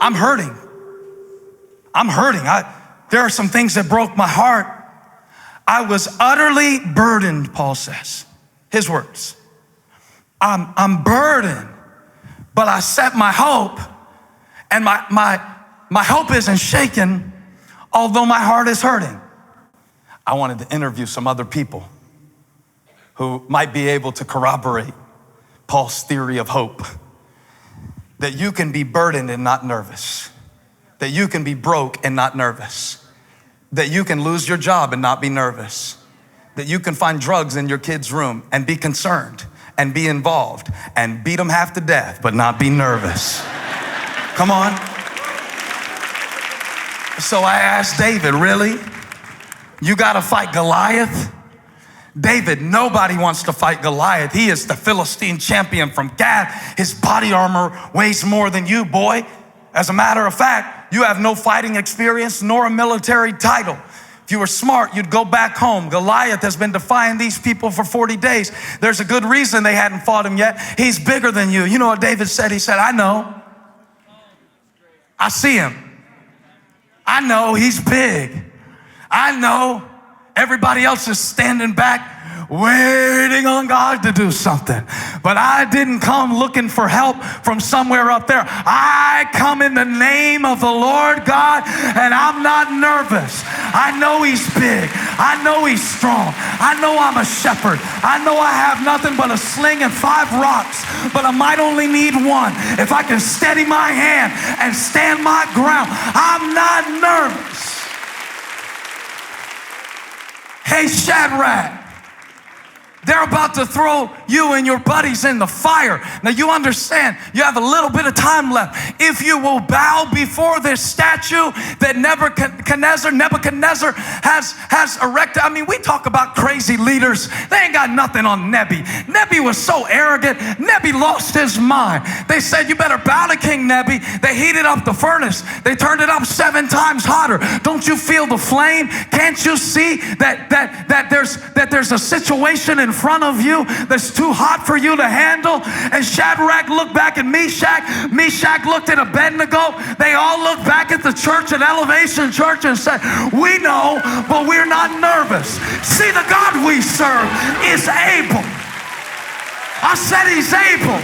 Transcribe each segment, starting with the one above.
I'm hurting. There are some things that broke my heart. I was utterly burdened, Paul says. His words. I'm burdened, but I set my hope, and my hope isn't shaken, although my heart is hurting. I wanted to interview some other people who might be able to corroborate Paul's theory of hope. That you can be burdened and not nervous. That you can be broke and not nervous. That you can lose your job and not be nervous. That you can find drugs in your kid's room and be concerned and be involved and beat them half to death, but not be nervous. Come on. So I asked David, really? You gotta fight Goliath? David, nobody wants to fight Goliath. He is the Philistine champion from Gath. His body armor weighs more than you, boy. As a matter of fact, you have no fighting experience nor a military title. If you were smart, you'd go back home. Goliath has been defying these people for 40 days. There's a good reason they hadn't fought him yet. He's bigger than you. You know what David said? He said, I know. I see him. I know he's big. I know. Everybody else is standing back, waiting on God to do something. But I didn't come looking for help from somewhere up there. I come in the name of the Lord God, and I'm not nervous. I know he's big. I know he's strong. I know I'm a shepherd. I know I have nothing but a sling and 5 rocks, but I might only need one. If I can steady my hand and stand my ground, I'm not nervous. Hey, Shadrach, they're about to throw you and your buddies in the fire. Now you understand, you have a little bit of time left. If you will bow before this statue that Nebuchadnezzar has erected. I mean, we talk about crazy leaders. They ain't got nothing on Nebi. Nebi was so arrogant. Nebi lost his mind. They said, you better bow to King Nebi. They heated up the furnace. They turned it up 7 times hotter. Don't you feel the flame? Can't you see that there's a situation in front of you that's too hot for you to handle? And Shadrach looked back at Meshach. Meshach looked at Abednego. They all looked back at the church at Elevation Church and said, we know, but we're not nervous. See, the God we serve is able. I said he's able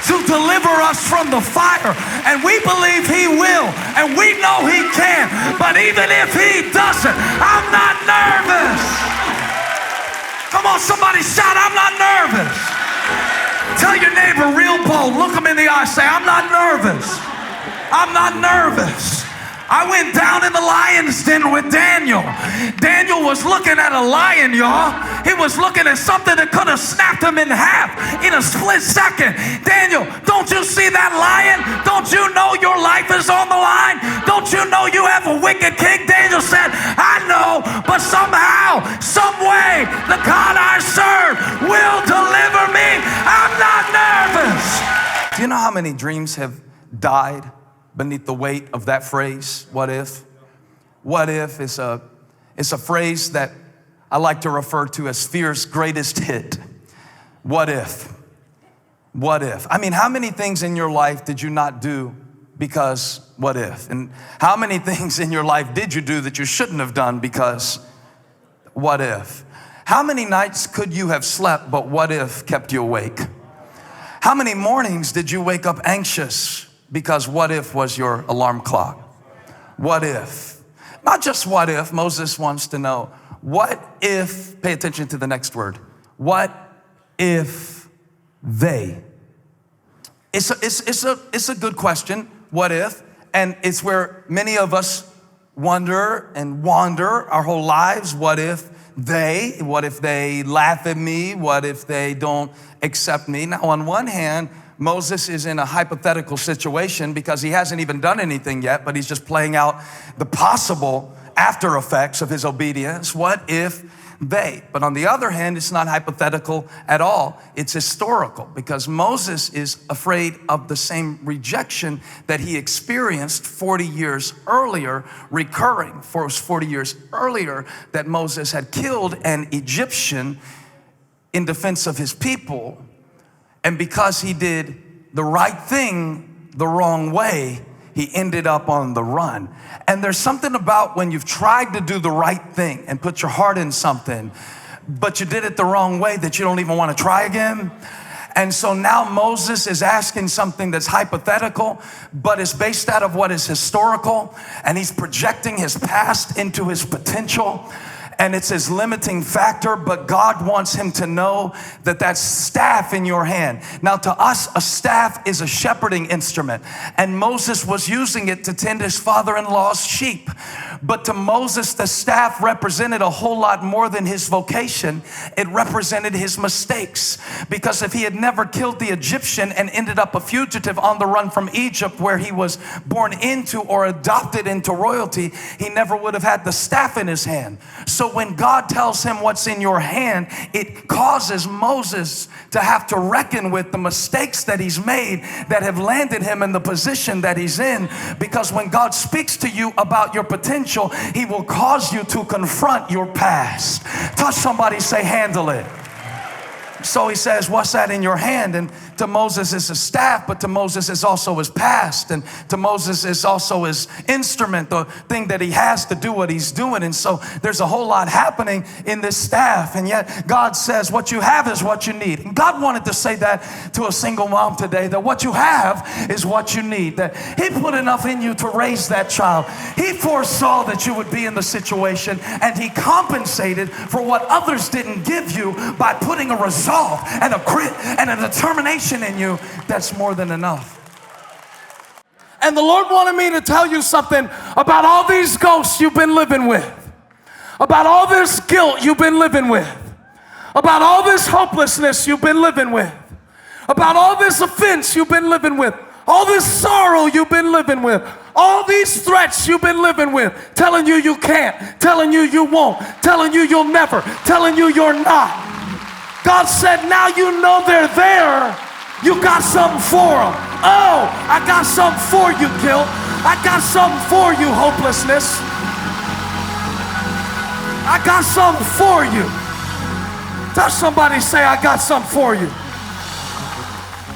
to deliver us from the fire, and we believe he will, and we know he can. But even if he doesn't, I'm not nervous. Come on, somebody shout, I'm not nervous. Tell your neighbor real bold, look him in the eye, say, I'm not nervous. I'm not nervous. I went down in the lion's den with Daniel. Daniel was looking at a lion, y'all. He was looking at something that could have snapped him in half in a split second. Daniel, don't you see that lion? Don't you know your life is on the line? Don't you know you have a wicked king? Daniel said, I know, but somehow, some way, the God I serve will deliver me. I'm not nervous. Do you know how many dreams have died beneath the weight of that phrase, what if? What if is a phrase that I like to refer to as fear's greatest hit. What if? What if? I mean, how many things in your life did you not do because what if? And how many things in your life did you do that you shouldn't have done because what if? How many nights could you have slept, but what if kept you awake? How many mornings did you wake up anxious because what if was your alarm clock? What if? Not just what if. Moses wants to know, what if, pay attention to the next word, what if they? It's a good question, what if? And it's where many of us wonder and wander our whole lives. What if they laugh at me? What if they don't accept me? Now, on one hand, Moses is in a hypothetical situation because he hasn't even done anything yet, but he's just playing out the possible after effects of his obedience. What if they? But on the other hand, it's not hypothetical at all. It's historical because Moses is afraid of the same rejection that he experienced 40 years earlier, recurring for 40 years earlier, that Moses had killed an Egyptian in defense of his people. And because he did the right thing the wrong way, he ended up on the run. And there's something about when you've tried to do the right thing and put your heart in something, but you did it the wrong way, that you don't even want to try again. And so now Moses is asking something that's hypothetical, but is based out of what is historical, and he's projecting his past into his potential. And it's his limiting factor, but God wants him to know that that staff in your hand. Now to us, a staff is a shepherding instrument, and Moses was using it to tend his father-in-law's sheep. But to Moses, the staff represented a whole lot more than his vocation. It represented his mistakes. Because if he had never killed the Egyptian and ended up a fugitive on the run from Egypt, where he was born into or adopted into royalty, he never would have had the staff in his hand. So when God tells him what's in your hand, it causes Moses to have to reckon with the mistakes that he's made that have landed him in the position that he's in. Because when God speaks to you about your potential, he will cause you to confront your past. Touch somebody, say, handle it. So he says, what's that in your hand? And to Moses it's a staff, but to Moses it's also his past, and to Moses it's also his instrument, the thing that he has to do what he's doing. And so there's a whole lot happening in this staff, and yet God says what you have is what you need. And God wanted to say that to a single mom today, that what you have is what you need, that he put enough in you to raise that child. He foresaw that you would be in the situation, and he compensated for what others didn't give you by putting a resolve and a grit and a determination in you that's more than enough. And the Lord wanted me to tell you something about all these ghosts you've been living with, about all this guilt you've been living with, about all this hopelessness you've been living with, about all this offense you've been living with, all this sorrow you've been living with, all these threats you've been living with, telling you you can't, telling you you won't, telling you you'll never, telling you you're not. God said, now you know they're there. You got something for them. Oh, I got something for you, guilt. I got something for you, hopelessness. I got something for you. Tell somebody, say, I got something for you.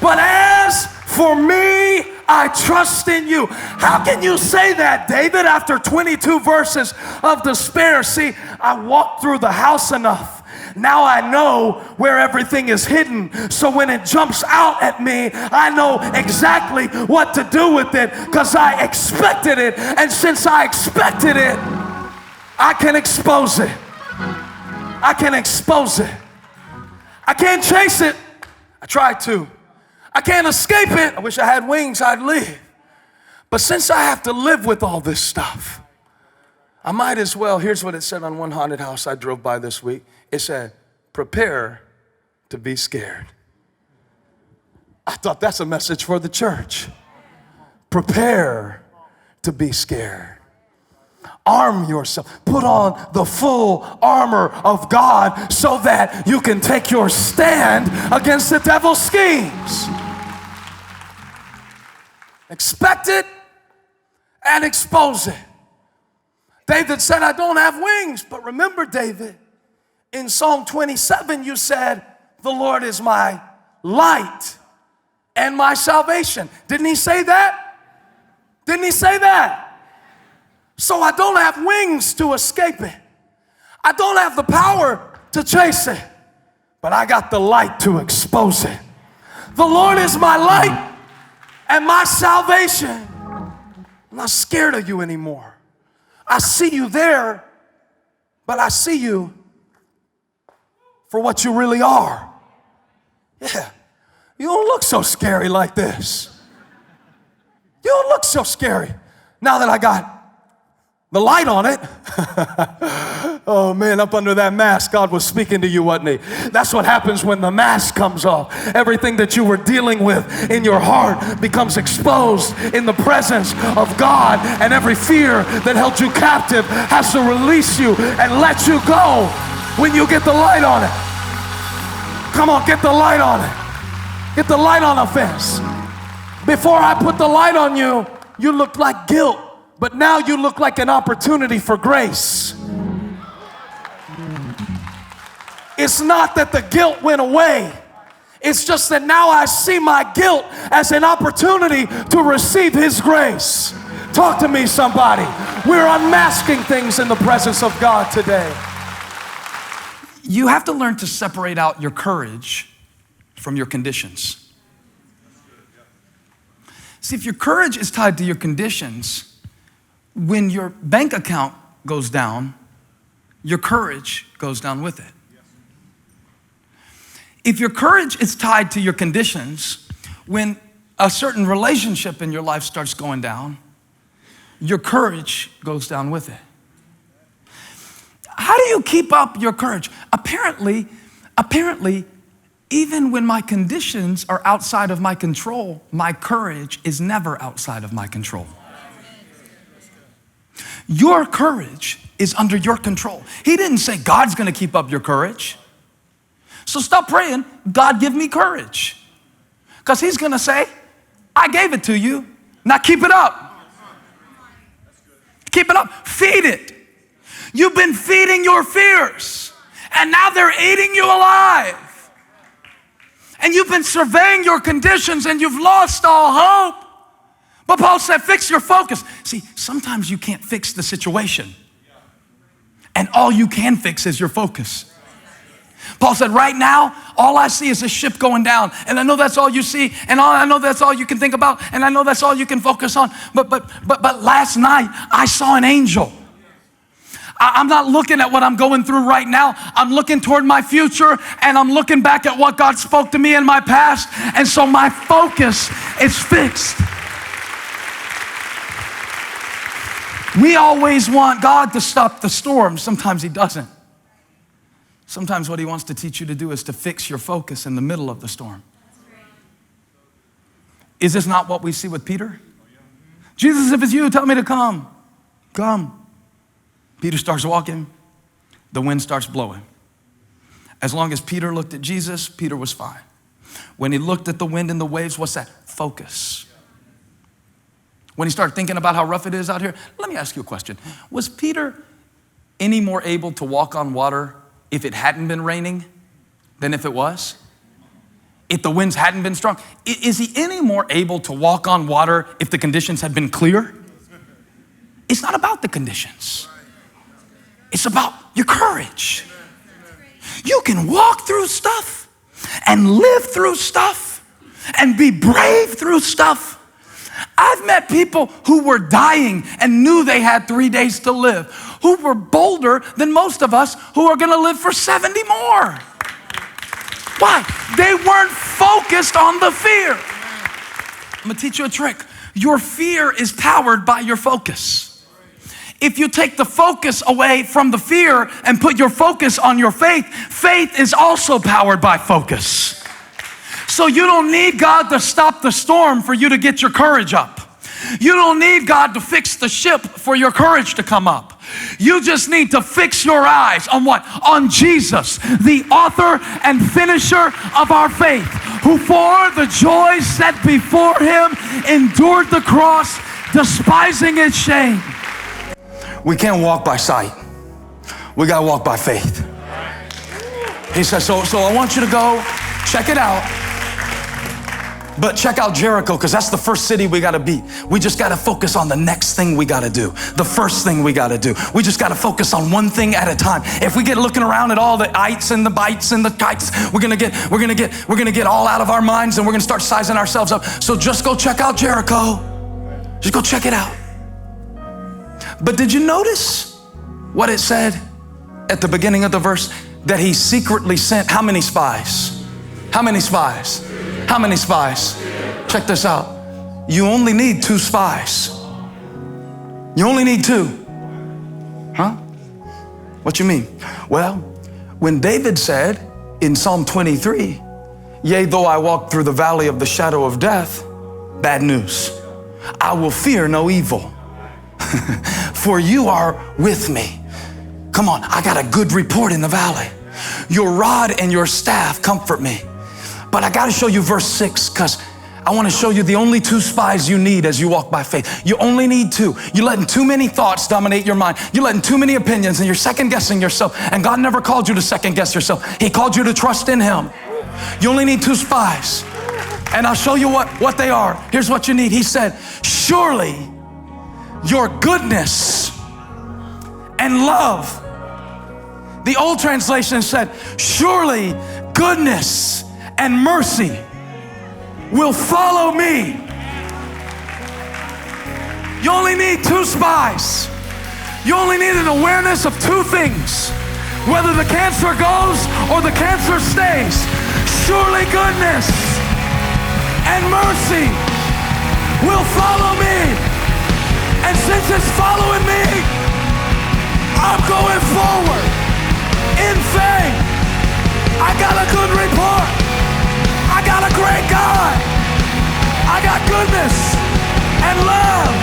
But as for me, I trust in you. How can you say that, David, after 22 verses of despair? See, I walked through the house enough. Now I know where everything is hidden. So when it jumps out at me, I know exactly what to do with it, because I expected it. And since I expected it, I can expose it. I can expose it. I can't chase it. I tried to. I can't escape it. I wish I had wings, I'd live. But since I have to live with all this stuff, I might as well. Here's what it said on one haunted house I drove by this week. It said, prepare to be scared. I thought that's a message for the church. Prepare to be scared. Arm yourself. Put on the full armor of God so that you can take your stand against the devil's schemes. Expect it and expose it. David said, I don't have wings. But remember, David, in Psalm 27, you said, the Lord is my light and my salvation. Didn't he say that? Didn't he say that? So I don't have wings to escape it. I don't have the power to chase it. But I got the light to expose it. The Lord is my light and my salvation. I'm not scared of you anymore. I see you there, but I see you for what you really are. Yeah, you don't look so scary like this. You don't look so scary. Now that I got the light on it. Oh man, up under that mask, God was speaking to you, wasn't he? That's what happens when the mask comes off. Everything that you were dealing with in your heart becomes exposed in the presence of God, and every fear that held you captive has to release you and let you go when you get the light on it. Come on, get the light on it. Get the light on offense. Before I put the light on you, you looked like guilt. But now you look like an opportunity for grace. It's not that the guilt went away. It's just that now I see my guilt as an opportunity to receive His grace. Talk to me, somebody. We're unmasking things in the presence of God today. You have to learn to separate out your courage from your conditions. See, if your courage is tied to your conditions, when your bank account goes down, your courage goes down with it. If your courage is tied to your conditions, when a certain relationship in your life starts going down, your courage goes down with it. How do you keep up your courage? Apparently, even when my conditions are outside of my control, my courage is never outside of my control. Your courage is under your control. He didn't say God's gonna keep up your courage. So stop praying, God give me courage. Because He's gonna say, I gave it to you, now keep it up. Keep it up, feed it. You've been feeding your fears, and now they're eating you alive. And you've been surveying your conditions, and you've lost all hope. But Paul said, fix your focus. See, sometimes you can't fix the situation, and all you can fix is your focus. Paul said, right now, all I see is a ship going down. And I know that's all you see. And I know that's all you can think about. And I know that's all you can focus on. But last night, I saw an angel. I'm not looking at what I'm going through right now. I'm looking toward my future. And I'm looking back at what God spoke to me in my past. And so my focus is fixed. We always want God to stop the storm. Sometimes He doesn't. Sometimes what He wants to teach you to do is to fix your focus in the middle of the storm. Is this not what we see with Peter? Jesus, if it's you, tell me to come. Come. Peter starts walking. The wind starts blowing. As long as Peter looked at Jesus, Peter was fine. When he looked at the wind and the waves, what's that? Focus. When he started thinking about how rough it is out here, let me ask you a question. Was Peter any more able to walk on water if it hadn't been raining than if it was? If the winds hadn't been strong? Is he any more able to walk on water if the conditions had been clear? It's not about the conditions. It's about your courage. You can walk through stuff and live through stuff and be brave through stuff. I've met people who were dying and knew they had 3 days to live, who were bolder than most of us who are gonna live for 70 more. Why? They weren't focused on the fear. I'm gonna teach you a trick. Your fear is powered by your focus. If you take the focus away from the fear and put your focus on your faith, faith is also powered by focus. So you don't need God to stop the storm for you to get your courage up. You don't need God to fix the ship for your courage to come up. You just need to fix your eyes on what? On Jesus, the author and finisher of our faith, who for the joy set before Him endured the cross, despising its shame. We can't walk by sight. We gotta walk by faith. He says, so I want you to go check it out. But check out Jericho, because that's the first city we got to beat. We just got to focus on the next thing we got to do, the first thing we got to do. We just got to focus on one thing at a time. If we get looking around at all the ites and the bites and the kites, we're gonna get all out of our minds, and we're gonna start sizing ourselves up. So just go check out Jericho. Just go check it out. But did you notice what it said at the beginning of the verse? That He secretly sent how many spies? How many spies? How many spies? Check this out. You only need 2 spies. You only need 2. Huh? What you mean? Well, when David said in Psalm 23, yea, though I walk through the valley of the shadow of death, bad news, I will fear no evil, for you are with me. Come on, I got a good report in the valley. Your rod and your staff comfort me. But I got to show you verse 6, because I want to show you the only 2 spies you need as you walk by faith. You only need 2. You're letting too many thoughts dominate your mind. You're letting too many opinions, and you're second guessing yourself. And God never called you to second guess yourself. He called you to trust in Him. You only need 2 spies. And I'll show you what they are. Here's what you need. He said, surely your goodness and love. The old translation said, surely goodness and mercy will follow me. You only need 2 spies. You only need an awareness of 2 things. Whether the cancer goes or the cancer stays, surely goodness and mercy will follow me. And since it's following me, I'm going forward in faith. I got a good report. I got a great God. I got goodness and love.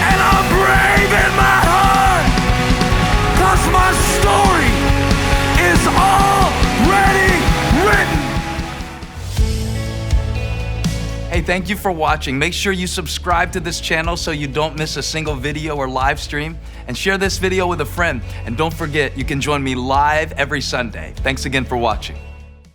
And I'm brave in my heart, 'cause my story is already written. Hey, thank you for watching. Make sure you subscribe to this channel so you don't miss a single video or live stream. And share this video with a friend. And don't forget, you can join me live every Sunday. Thanks again for watching.